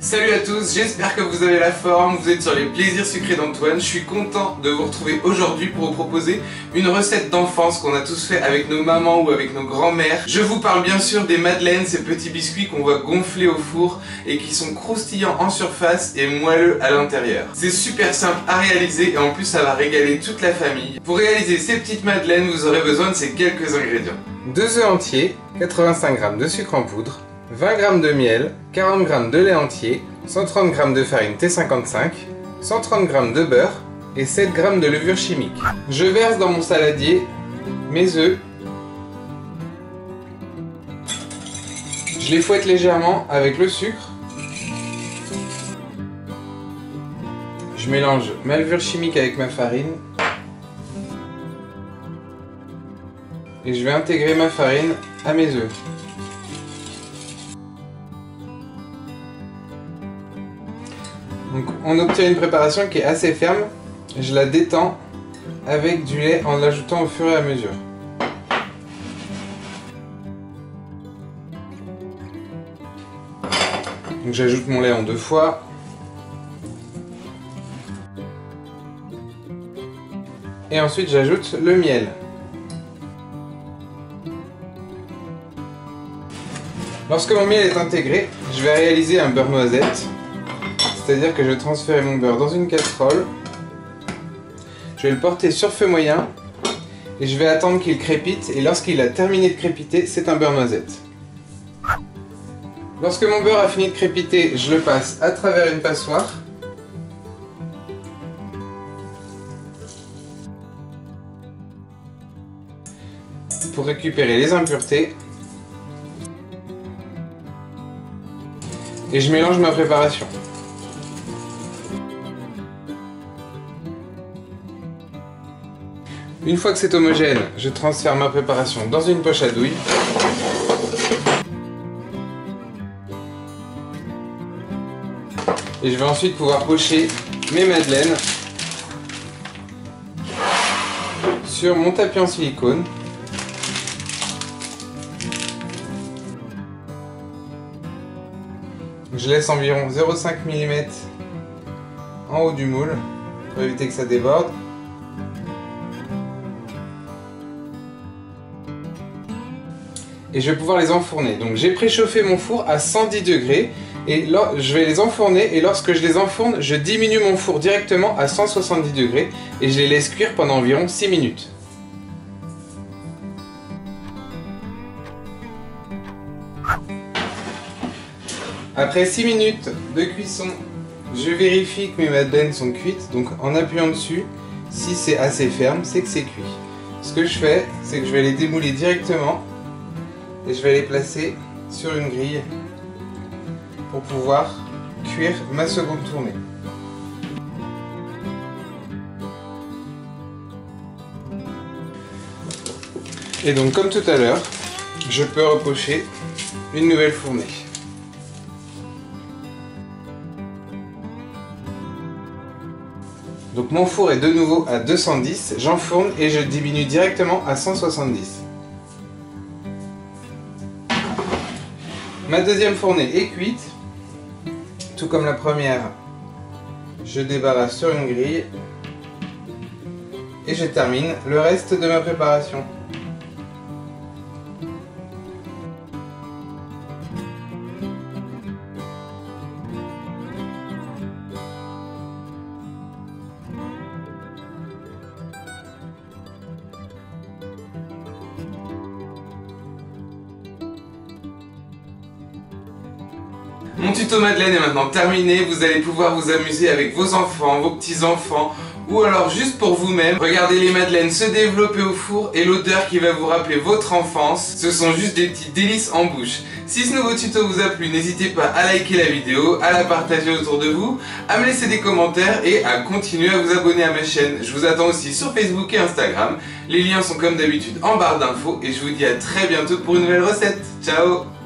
Salut à tous, j'espère que vous avez la forme, vous êtes sur les plaisirs sucrés d'Antoine. Je suis content de vous retrouver aujourd'hui pour vous proposer une recette d'enfance qu'on a tous fait avec nos mamans ou avec nos grands-mères. Je vous parle bien sûr des madeleines, ces petits biscuits qu'on voit gonfler au four et qui sont croustillants en surface et moelleux à l'intérieur. C'est super simple à réaliser et en plus ça va régaler toute la famille. Pour réaliser ces petites madeleines, vous aurez besoin de ces quelques ingrédients. 2 œufs entiers, 85 g de sucre en poudre, 20 g de miel, 40 g de lait entier, 130 g de farine T55, 130 g de beurre et 7 g de levure chimique. Je verse dans mon saladier mes œufs. Je les fouette légèrement avec le sucre. Je mélange ma levure chimique avec ma farine. Et je vais intégrer ma farine à mes œufs. Donc on obtient une préparation qui est assez ferme. Je la détends avec du lait en l'ajoutant au fur et à mesure. Donc j'ajoute mon lait en 2 fois. Et ensuite j'ajoute le miel. Lorsque mon miel est intégré, je vais réaliser un beurre noisette. C'est-à-dire que je vais transférer mon beurre dans une casserole. Je vais le porter sur feu moyen. Et je vais attendre qu'il crépite. Et lorsqu'il a terminé de crépiter, c'est un beurre noisette. Lorsque mon beurre a fini de crépiter, je le passe à travers une passoire. Pour récupérer les impuretés. Et je mélange ma préparation. Une fois que c'est homogène, je transfère ma préparation dans une poche à douille. Et je vais ensuite pouvoir pocher mes madeleines sur mon tapis en silicone. Je laisse environ 0,5 mm en haut du moule pour éviter que ça déborde. Et je vais pouvoir les enfourner. Donc j'ai préchauffé mon four à 110 degrés et là je vais les enfourner, et lorsque je les enfourne, je diminue mon four directement à 170 degrés et je les laisse cuire pendant environ 6 minutes. Après 6 minutes de cuisson, je vérifie que mes madeleines sont cuites. Donc en appuyant dessus, si c'est assez ferme, c'est que c'est cuit. Ce que je fais, c'est que je vais les démouler directement et je vais les placer sur une grille pour pouvoir cuire ma seconde tournée. Et donc comme tout à l'heure, je peux repocher une nouvelle fournée. Donc mon four est de nouveau à 210, j'enfourne et je diminue directement à 170. Ma deuxième fournée est cuite, tout comme la première. Je débarrasse sur une grille et je termine le reste de ma préparation. Mon tuto madeleine est maintenant terminé, vous allez pouvoir vous amuser avec vos enfants, vos petits-enfants ou alors juste pour vous-même. Regardez les madeleines se développer au four et l'odeur qui va vous rappeler votre enfance. Ce sont juste des petits délices en bouche. Si ce nouveau tuto vous a plu, n'hésitez pas à liker la vidéo, à la partager autour de vous, à me laisser des commentaires et à continuer à vous abonner à ma chaîne. Je vous attends aussi sur Facebook et Instagram. Les liens sont comme d'habitude en barre d'infos et je vous dis à très bientôt pour une nouvelle recette. Ciao!